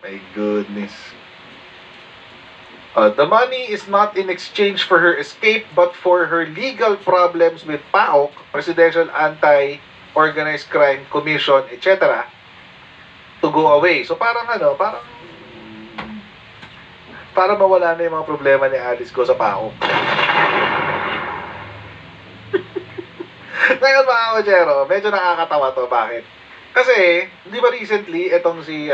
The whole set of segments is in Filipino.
My goodness. The money is not in exchange for her escape but for her legal problems with PAOK, Presidential Anti-Organized Crime Commission, etc. to go away. So parang para mawala na yung mga problema ni Alice Go sa PAOK. Ngayon mga kochero, medyo nakakatawa to. Bakit? Kasi, di ba recently, etong si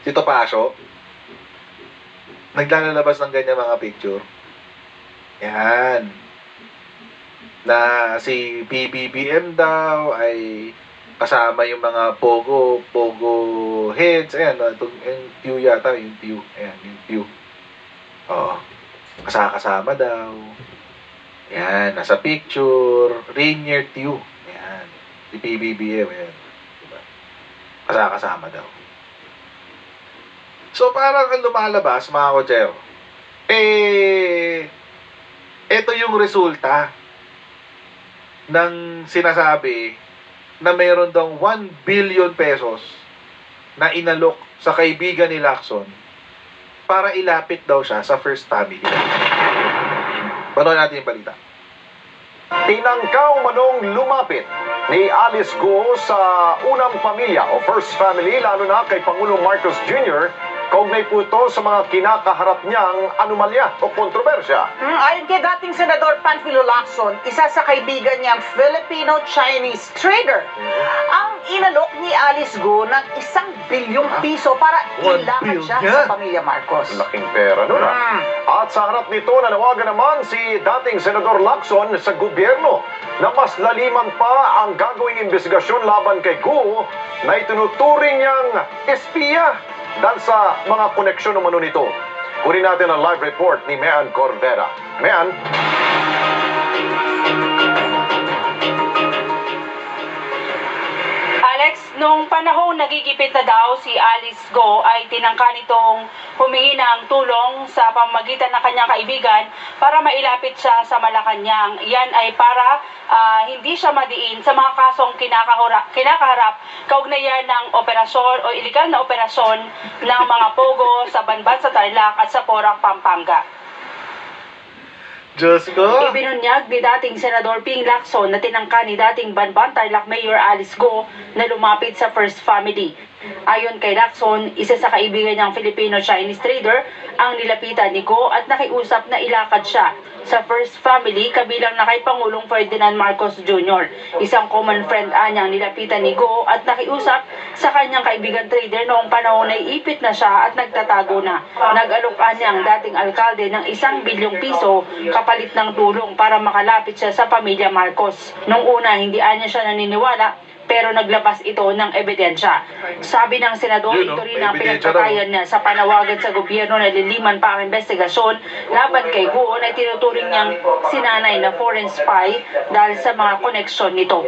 Topacio, naglalabas ng ganyan mga picture. Yan. Na si PBBM daw ay kasama yung mga pogo heads. Ayan, itong Pew yata, yung Pew. Ayan, yung Pew. Oo. Kasama daw. Ayan, nasa picture. Rainier Pew. Ayan. Si PBBM. Ayan. Diba? Kasama daw. So, parang ang lumalabas, mga kochero, ito yung resulta ng sinasabi na mayroon daw 1 billion pesos na inalok sa kaibigan ni Lacson para ilapit daw siya sa first family. Panood natin yung balita. Tinangkaw manong lumapit ni Alice Go sa unang pamilya o first family, lalo na kay Pangulong Marcos Jr., kaugnay po ito sa mga kinakaharap niyang anomalya o kontrobersya. Ayon kay dating Senador Panfilo Lacson, isa sa kaibigan niyang Filipino-Chinese trader, ang inalok ni Alice Go ng 1 bilyong piso para ilakad siya sa pamilya Marcos. Laking pera nun. At sa harap nito, nanawagan naman si dating Senador Lacson sa gobyerno na mas laliman pa ang gagawing investigasyon laban kay Go na itinuturing niyang espiya dahil sa mga koneksyon umano nito. Kunin natin ang live report ni Mean Cordera. Mean? Alex, nung panahong nagigipit na daw si Alice Go ay tinangka nitong humingi ng tulong sa pamamagitan ng kanyang kaibigan para mailapit siya sa Malacanang. Yan ay para hindi siya madiin sa mga kasong kinakaharap kaugnayan ng operasyon o iligal na operasyon ng mga pogo sa Banban sa Tarlac at sa Porac, Pampanga. Diyos ko! Ibinunyag ni dating Senador Ping Lacson na tinangka ni dating Banban Tarlac Mayor Alice Go na lumapit sa first family. Ayon kay Lacson, isa sa kaibigan niyang Filipino-Chinese trader ang nilapitan ni Go at nakiusap na ilakad siya sa first family kabilang na kay Pangulong Ferdinand Marcos Jr. Isang common friend anyang nilapitan ni Go at nakiusap sa kanyang kaibigan trader noong panahon na iipit na siya at nagtatago na. Nag-alok anyang dating alkalde ng 1 bilyong piso kapalit ng tulong para makalapit siya sa pamilya Marcos. Nung una, hindi anya siya naniniwala pero naglabas ito ng ebidensya. Sabi ng senador, ito rin ang pinagpatayan niya sa panawagan sa gobyerno na liliman pa ang investigasyon laban kay Go na tinuturing niyang sinanay na foreign spy dahil sa mga koneksyon nito.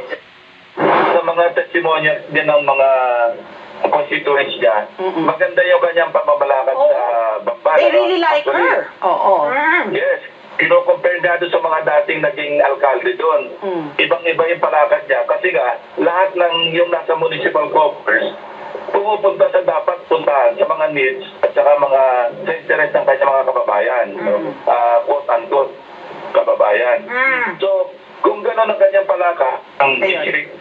Sa mga testimonya din ng mga constituents niya, maganda yung kanyang pamamalakad sa Bamban. They really like her. Oo. Yes. Kino-compare niya doon sa mga dating naging alkalde doon. Ibang-iba yung palakad niya. Kasi nga, lahat ng yung nasa municipal coffers, pumupunta sa dapat puntahan sa mga needs at saka mga sa interest ng kanyang mga kababayan. Quote-unquote, kababayan. So, kung gano'n ang kanyang palaka, ang district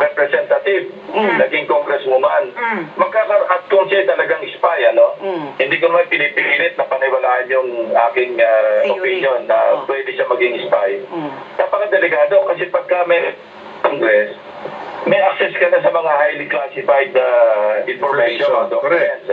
representative, naging congresswoman, at kung siya talagang spy, hindi ko naman pinipilit na paniwalaan yung aking opinion na pwede siya maging spy. Napakadelikado kasi pagka may Congress, may access ka na sa mga highly classified information. Correct.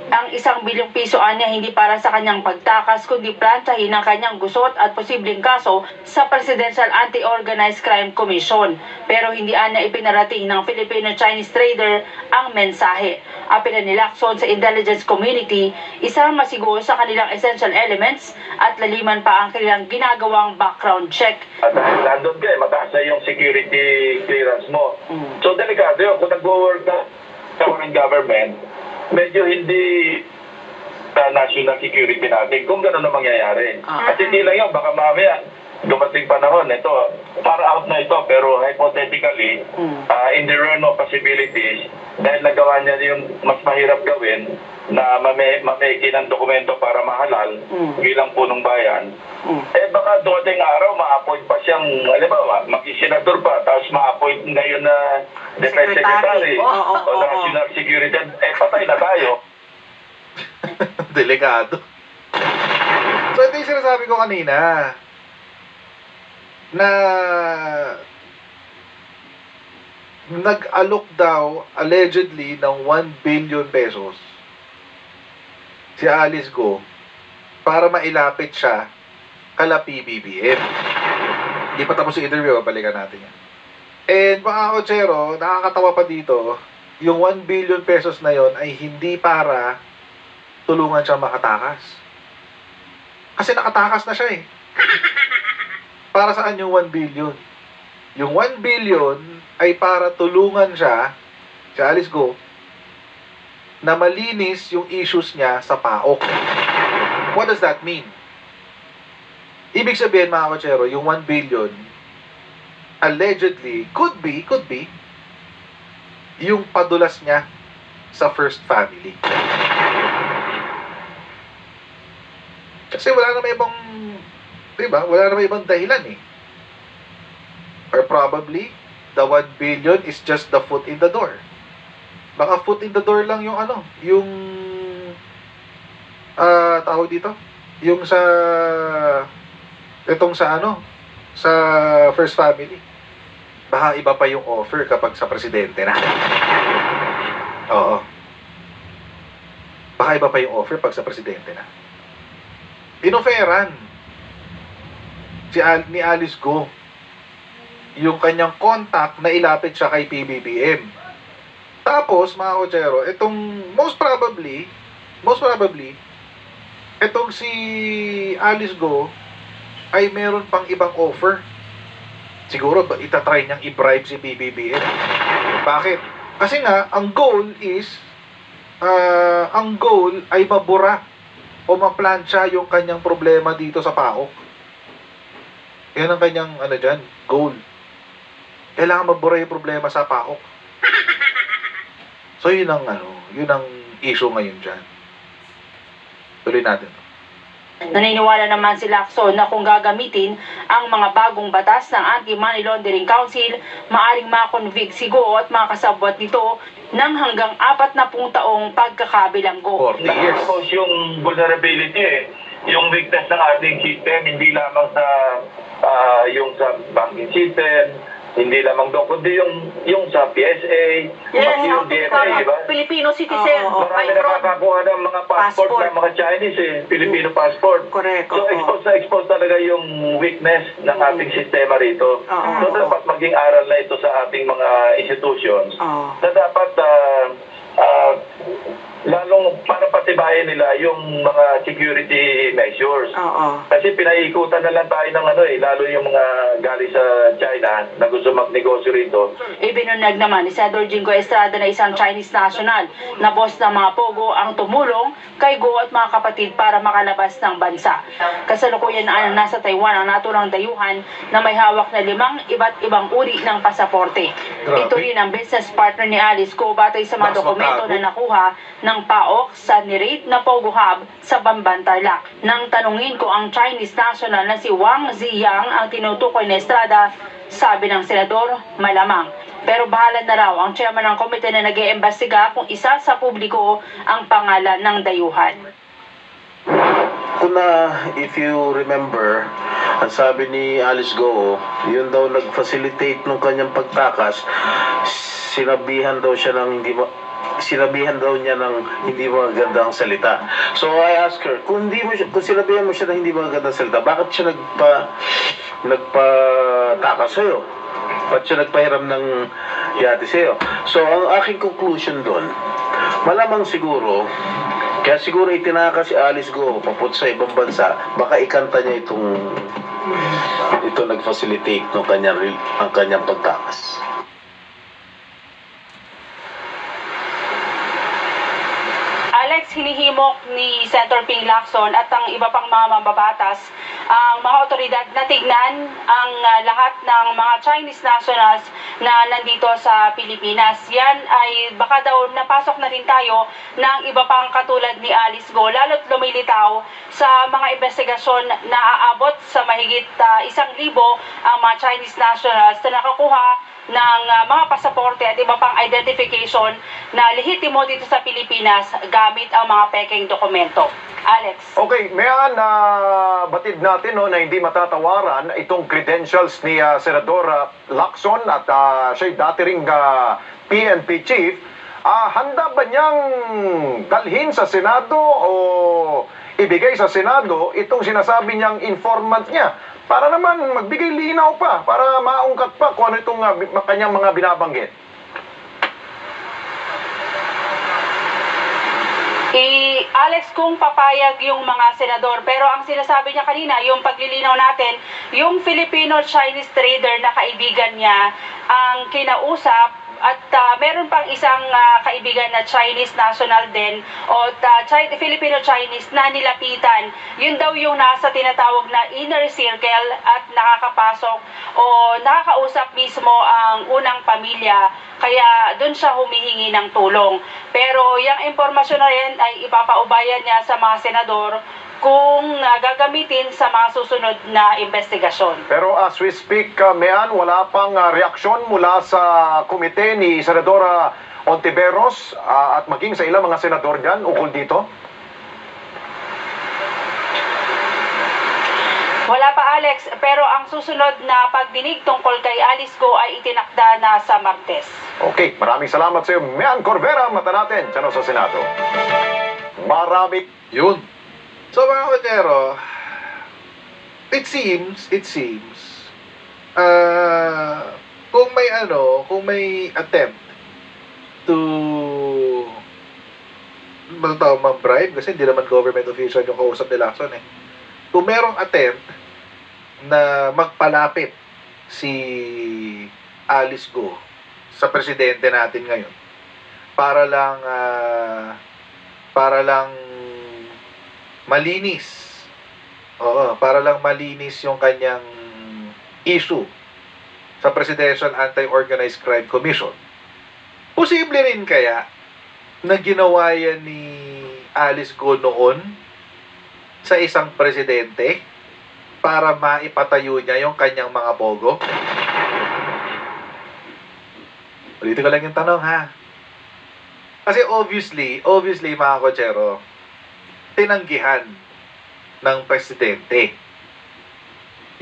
Ang 1 bilyong piso anya hindi para sa kanyang pagtakas kundi plantahin ang kanyang gusot at posibleng kaso sa Presidential Anti-Organized Crime Commission. Pero hindi anya ipinarating ng Filipino-Chinese trader ang mensahe. Apela ni Lacson sa intelligence community, isang masiguro sa kanilang essential elements at laliman pa ang kanilang ginagawang background check. At dahil nandun ka, mataas na yung security clearance mo. So delikado yun. Kung nag-work na sa foreign government, medyo hindi national security natin kung gano'n na mangyayari. Kasi hindi lang yun, baka mamaya dumating panahon, ito, far out na ito, pero hypothetically, in the realm of possibilities, dahil nagawa niya yung mas mahirap gawin, na mameki ng dokumento para mahalal bilang punong bayan, baka dumating araw, ma-appoint pa siyang, halimbawa, mag-senador pa, tapos ma-appoint ngayon na Defense Secretary o National Security, patay na tayo. Delikado. So, ito yung sinasabi ko kanina, na nag-alok daw, allegedly, ng 1 billion pesos si Alice Go para mailapit siya kala PBBM. Hindi pa tapos yung interview, balikan natin yan. And mga kotsero, nakakatawa pa dito, yung 1 billion pesos na yon ay hindi para tulungan siya makatakas. Kasi nakatakas na siya eh. Para saan yung 1 billion? Yung 1 billion ay para tulungan siya, si Alice Go, na malinis yung issues niya sa PAOK. What does that mean? Ibig sabihin mga kotsero, yung 1 billion, allegedly, could be, yung padulas niya sa first family. Kasi wala na may ibang, diba? Wala na may ibang dahilan eh. Or probably, the 1 billion is just the foot in the door. Baka foot in the door lang yung ano, yung tawag dito, yung sa itong sa ano, sa first family. Baka iba pa yung offer kapag sa presidente na. Oo. Baka iba pa yung offer pag sa presidente na. Inoferan ni Alice Go yung kanyang contact na ilapit siya kay PBBM. Tapos, mga kotsero, itong most probably, itong si Alice Go ay meron pang ibang offer. Siguro, itatry niyang i-bribe si PBBM. Bakit? Kasi nga, ang goal ay mabura o maplansya yung kanyang problema dito sa PAOK. Yan ang kanyang, goal. Kailangan mabura yung problema sa PAOK. So, yun ang issue ngayon dyan. Tuloy natin. Naniniwala naman si Lacson na kung gagamitin ang mga bagong batas ng Anti-Money Laundering Council, maaring makonvict si Go at mga kasabwat nito ng hanggang 40 taong pagkakabilanggo. 40 years. Tapos yung vulnerability yung weakness ng ating system, hindi lamang sa yung sa banking system, hindi lamang doon, kundi yung sa PSA, yung DFA, diba? Filipino citizen. Marami nakakakuha ng mga passport ng mga Chinese Filipino passport. Correct. So expose talaga yung weakness ng ating sistema rito. So dapat maging aral na ito sa ating mga institutions na dapat lalong para patibayan nila yung mga security measures. Kasi pinaikutan na lang tayo ng lalo yung mga galing sa China na gusto magnegosyo rito. Ibinunag naman ni Senador Jingo Estrada na isang Chinese national na boss ng mga Pogo ang tumulong kay Go at mga kapatid para makalabas ng bansa. Kasalukuyan na nasa Taiwan ang naturang dayuhan na may hawak na 5 iba't ibang uri ng pasaporte. Ito rin ang business partner ni Alice Go batay sa mga dokumento na nakuha ng PAOK sa nirate na Pogo Hub sa Bamban, Tarlac. Nang tanungin ko ang Chinese national na si Wang Ziyang ang tinutukoy ni Estrada, sabi ng senador, malamang. Pero bahala na raw ang chairman ng komite na nag-iimbestiga kung isa sa publiko ang pangalan ng dayuhan. If you remember, ang sabi ni Alice Go, yun daw nag-facilitate nung kanyang pagtakas, sinabihan daw niya ng hindi magandang salita. So I asked her, kung sinabihan mo siya ng hindi magandang salita, bakit siya nagpatakas sa'yo? Ba't siya nagpahiram ng yate sa'yo? So ang aking conclusion doon, malamang siguro, kaya siguro itinakas si Alice Go paput sa ibang bansa, baka ikanta niya ito nag-facilitate ng kanyang pagtakas. Alex, hinihimok ni Senator Ping Lacson at ang iba pang mga mambabatas ang mga otoridad na tignan ang lahat ng mga Chinese nationals na nandito sa Pilipinas. Yan ay baka daw napasok na rin tayo ng iba pang katulad ni Alice Go, lalo't lumilitaw sa mga investigasyon na aabot sa mahigit 1,000 ang mga Chinese nationals na nakakuha ng mga pasaporte at iba pang identification na lehitimo dito sa Pilipinas gamit ang mga pekeng dokumento. Alex. Okay, mayan na batid natin no, na hindi matatawaran itong credentials ni Senador Lacson at siya'y dati ring PNP chief. Handa ba niyang dalhin sa Senado o ibigay sa Senado itong sinasabi niyang informant niya para naman magbigay linaw pa, para maungkat pa kung ano itong kanyang mga binabanggit? Alex, kung papayag yung mga senador, pero ang sinasabi niya kanina, yung paglilinaw natin, yung Filipino-Chinese trader na kaibigan niya ang kinausap at meron pang isang kaibigan na Chinese national din o Filipino-Chinese na nilapitan. Yun daw yung nasa tinatawag na inner circle at nakakapasok o nakakausap mismo ang unang pamilya. Kaya doon siya humihingi ng tulong. Pero yung impormasyon na yan ay ipapaubayan niya sa mga senador kung gagamitin sa mga susunod na investigasyon. Pero as we speak, Mean, wala pang reaksyon mula sa komite ni Senadora Ontiveros at maging sa ilang mga senador dyan ukol dito? Wala pa, Alex, pero ang susunod na pagdinig tungkol kay Alice Go ay itinakda na sa Martes. Okay, maraming salamat sa iyo, Mean Corvera. Mata natin, dyan sa Senado. Marami. Yun. So mga kotero, it seems, kung may attempt to ma-bribe, kasi hindi naman government official yung kausap ni Lacson eh. Kung merong attempt na magpalapit si Alice Go sa presidente natin ngayon para lang malinis. Para lang malinis yung kanyang issue sa Presidential Anti-Organized Crime Commission. Posible rin kaya na ginawa yan ni Alice Go noon sa isang presidente para maipatayo niya yung kanyang mga bogo? Ulitin ko lang yung tanong, ha? Kasi obviously mga kotsero, tinanggihan ng presidente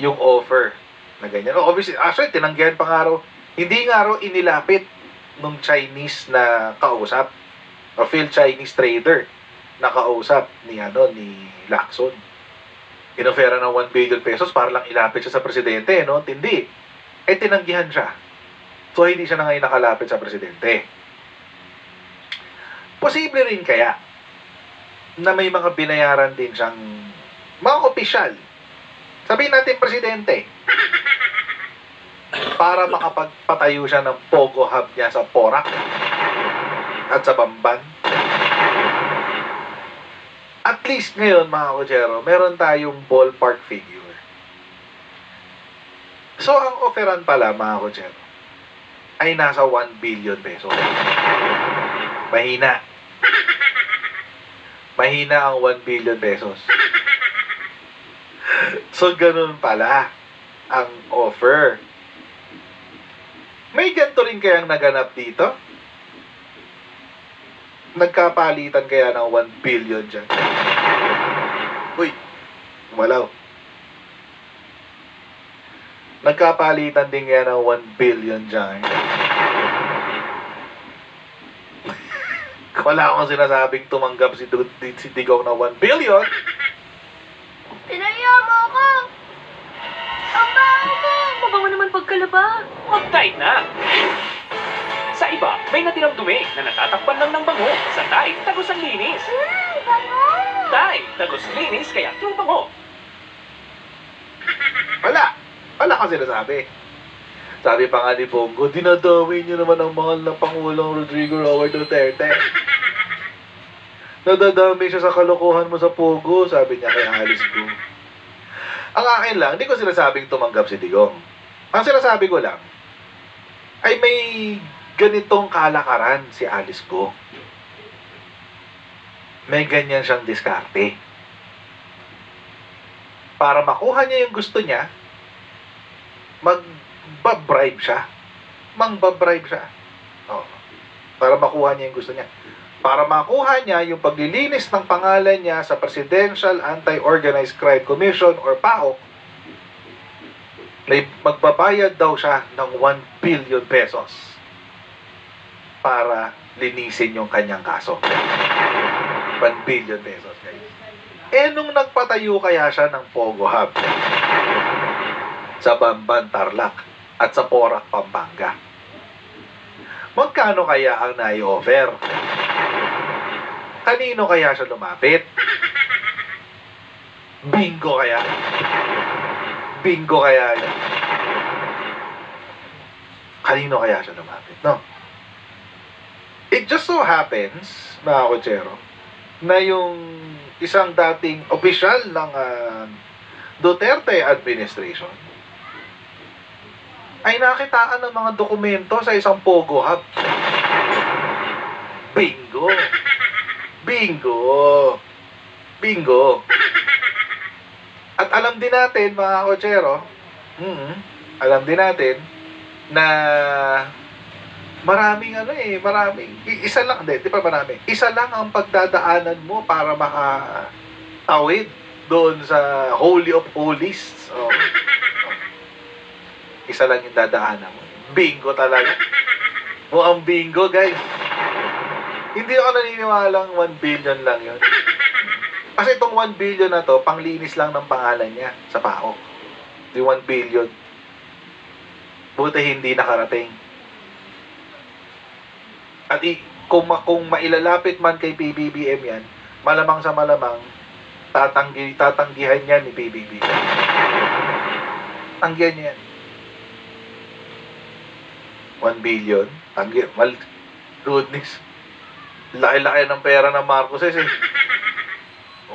yung offer na ganyan. Obviously, actually, tinanggihan pa nga raw. Hindi nga raw inilapit nung Chinese na kausap o Phil Chinese trader na kausap ni Lacson. Inofera ng 1 billion pesos para lang ilapit siya sa presidente, no? Hindi. Tinanggihan siya. So, hindi siya na ngayon nakalapit sa presidente. Posible rin kaya na may mga binayaran din siyang mga opisyal. Sabihin natin presidente. Para makapagpatayo siya ng Pogo Hub niya sa Porac at sa Bamban. At least ngayon, mga kotsero, meron tayong ballpark figure. So, ang offeran pala, mga kotsero, ay nasa 1 billion pesos. Mahina. Mahina ang 1 billion pesos. So, ganun pala ang offer. May ganito rin kayang naganap dito? Nagkapalitan kaya ng 1 billion dyan? Uy, walaw. Nagkapalitan din kaya ng 1 billion dyan? Wala akong sinasabing tumanggap si Digong na 1 billion. Pinaya mo ako! Ang baho mo! Mabango naman pagkalaba. Mag-tide na! Sa iba, may natirang dumi na natatakpan lang ng bango. Sa Tide, tagos ang linis. Bango! Tide, tagos linis, kaya true bango. Wala kang sinasabi. Sabi pa nga ni Bongo, dinadawin niyo naman ang mahal na Pangulong Rodrigo Robert Duterte. Nadadami siya sa kalokohan mo sa Pogo, sabi niya kay Alice Go. Ang akin lang, hindi ko sinasabing tumanggap si Digong. Ang sinasabi ko lang, ay may ganitong kalakaran si Alice Go. May ganyan siyang diskarte. Para makuha niya yung gusto niya, magbabribe siya. Mangbabribe siya. Oh. Para makuha niya yung gusto niya. Para makuha niya yung paglilinis ng pangalan niya sa Presidential Anti-Organized Crime Commission or PAOK, magbabayad daw siya ng 1 billion pesos para linisin yung kanyang kaso. 1 billion pesos, guys. Nung nagpatayo kaya siya ng Pogo Hub sa Bamban, Tarlac at sa Porac, Pampanga, magkano kaya ang nai-offer? Kanino kaya siya lumapit? Bingo kaya? Bingo kaya yun? Kanino kaya siya lumapit, no? It just so happens, mga kotsero, na yung isang dating opisyal ng Duterte administration ay nakitaan ng mga dokumento sa isang Pogo Hub. Bingo! Bingo! Bingo! At alam din natin, mga kotsero, alam din natin na maraming isa lang, di pa marami. Isa lang ang pagdadaanan mo para makatawid doon sa Holy of Holies. Oh. Isa lang yung dadaanan mo. Bingo talaga. Mukhang bingo, guys. Hindi ako naniniwalang 1 billion lang yun. Kasi itong 1 billion na to, panglinis lang ng pangalan niya sa PAOK. Yung 1 billion. Buti hindi nakarating. At kung mailalapit man kay PBBM yan, malamang sa malamang, tatanggihan niya ni PBBM. Tanggihan niya yan. 1 billion? Goodness. Laki-laki ng pera ng Marcoses eh.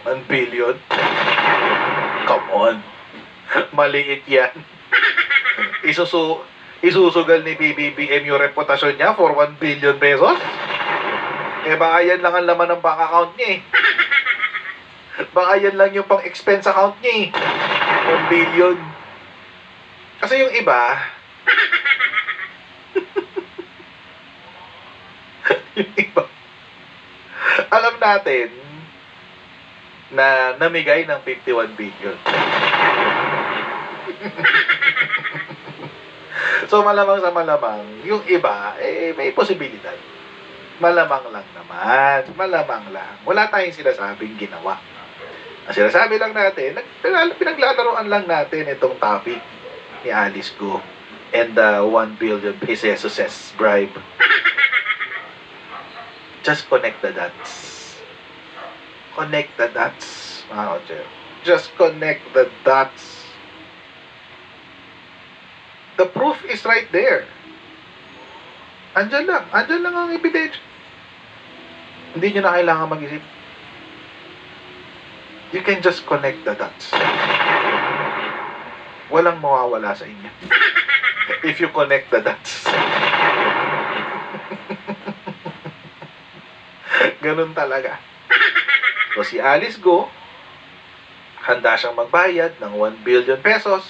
1 billion? Come on. Maliit yan. Isusugal ni BBBM yung reputasyon niya for 1 billion pesos? Eh baka yan lang ang laman ng bank account niya eh. Baka yan lang yung pang-expense account niya eh. 1 billion. Kasi yung iba, yung iba, alam natin na namigay ng 51 billion. So malamang sa malamang, yung iba, may posibilidad. Malamang lang naman. Malamang lang. Wala tayong sinasabing ginawa. Ang sinasabi lang natin, pinaglalaroan lang natin itong topic ni Alice Go and the 1 billion pesos bribe. Just connect the dots. Connect the dots, mga kotsero. Just connect the dots. The proof is right there. Andyan lang ang ebidensya. Hindi nyo na kailangan mag-isip. You can just connect the dots. Walang mawawala sa inyo. If you connect the dots. Ganun talaga. So si Alice Go, handa siyang magbayad ng 1 billion pesos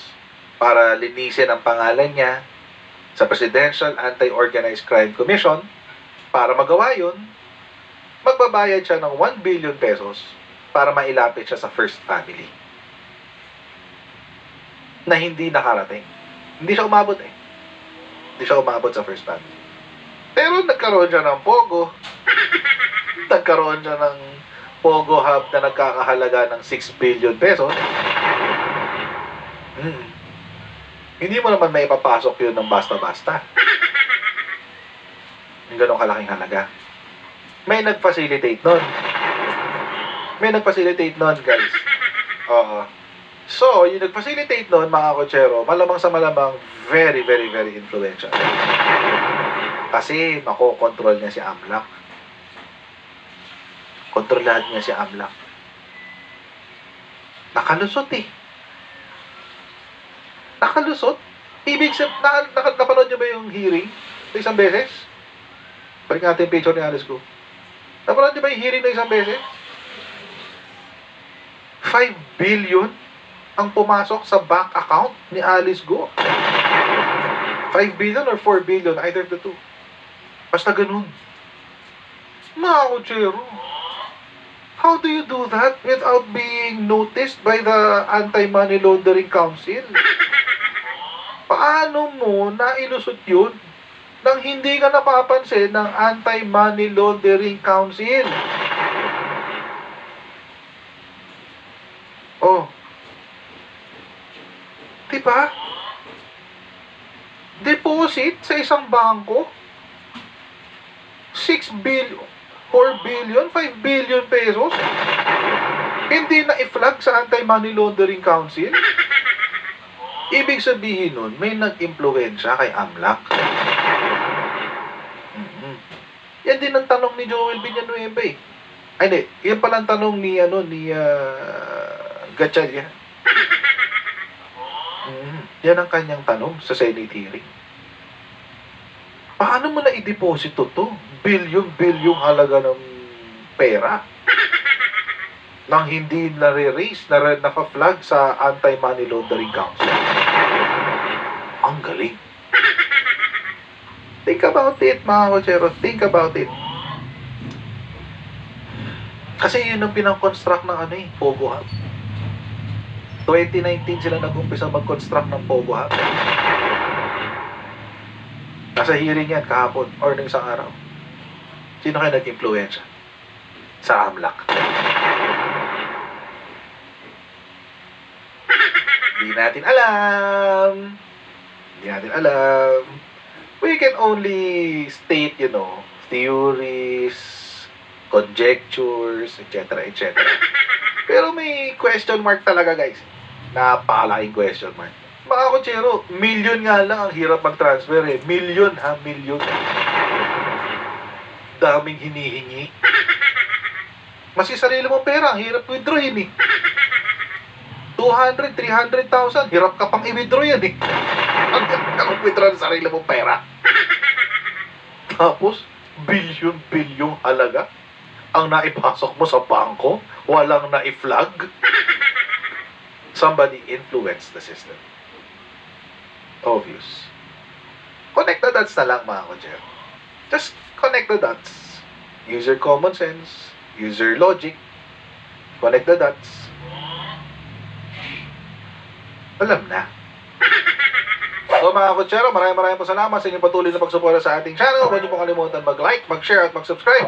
para linisin ang pangalan niya sa Presidential Anti-Organized Crime Commission. Para magawa yun, magbabayad siya ng 1 billion pesos para mailapit siya sa First Family. Na hindi nakarating. Hindi siya umabot eh. Hindi siya umabot sa First Family. Pero nagkaroon siya ng Pogo. Nagkaroon siya ng Pogo Hub na nagkakahalaga ng 6 billion pesos. Hindi mo naman may ipapasok yun ng basta-basta. Yung ganong kalaking halaga. May nag-facilitate nun. Guys. Oo. So, yung nag-facilitate nun, mga kotsero, malamang sa malamang, very, very, very influential. Kasi, makokontrol niya si AMLAC. Kontrolahan niya si AMLAC. Nakalusot eh. Nakalusot? Ibig sabihin, napanood niyo ba yung hearing? Isang beses? Balik natin yung picture ni Alice Go. Napanood niyo ba yung hearing na isang beses? 5 billion ang pumasok sa bank account ni Alice Go. 5 billion or 4 billion, either of the two. Basta ganun. Mga kutsero. How do you do that without being noticed by the Anti-Money Laundering Council? Paano mo nailusot yun nang hindi ka napapansin ng Anti-Money Laundering Council? Oh. Diba? Deposit sa isang bangko? 6 billion, 4 billion, 5 billion pesos? Hindi na i-flag sa Anti-Money Laundering Council? Ibig sabihin nun, may nag-impluwensya kay AMLAC. Yan din ang tanong ni Joel Villanueva eh. Ay, hindi. Yan pala ang tanong ni, Gatchalian. Yan ang kanyang tanong sa Senate hearing. Paano mo na i-deposito to? Bilyon-bilyong halaga ng pera nang hindi nare-raise, naka-flag sa Anti-Money Laundering Council. Ang galing. Think about it, mga kotsero. Think about it. Kasi yun ang pinang-construct ng Pogo Hub. 2019 sila nag-umpisa mag-construct ng Pogo Hub. Nasa hearing yan kahapon or ng isang araw. Sino kayo nag-influensya? Sa AMLAC. Hindi natin alam. Hindi natin alam. We can only state, theories, conjectures, etc., etc. Pero may question mark talaga, guys. Napakalaking question mark. Mga kotsero, million nga lang ang hirap mag-transfer eh. Million ha, million. Daming hinihingi. Mas sarili mong pera, ang hirap withdrawin eh. 200, 300,000, hirap ka pang i-withdraw yan eh. Ang hirap ka mag-withdraw ng sarili mong pera. Tapos, bilyon-bilyong halaga ang naipasok mo sa bangko, walang na-flag. Somebody influenced the system. Obvious. Connect the dots na lang, mga kotsero. Just connect the dots. Use your common sense. Use your logic. Connect the dots. Alam na. So mga kotsero, maraming po salamat sa inyong patuloy na pagsuporta sa ating channel. Huwag niyo po kalimutan mag-like, mag-share at mag-subscribe.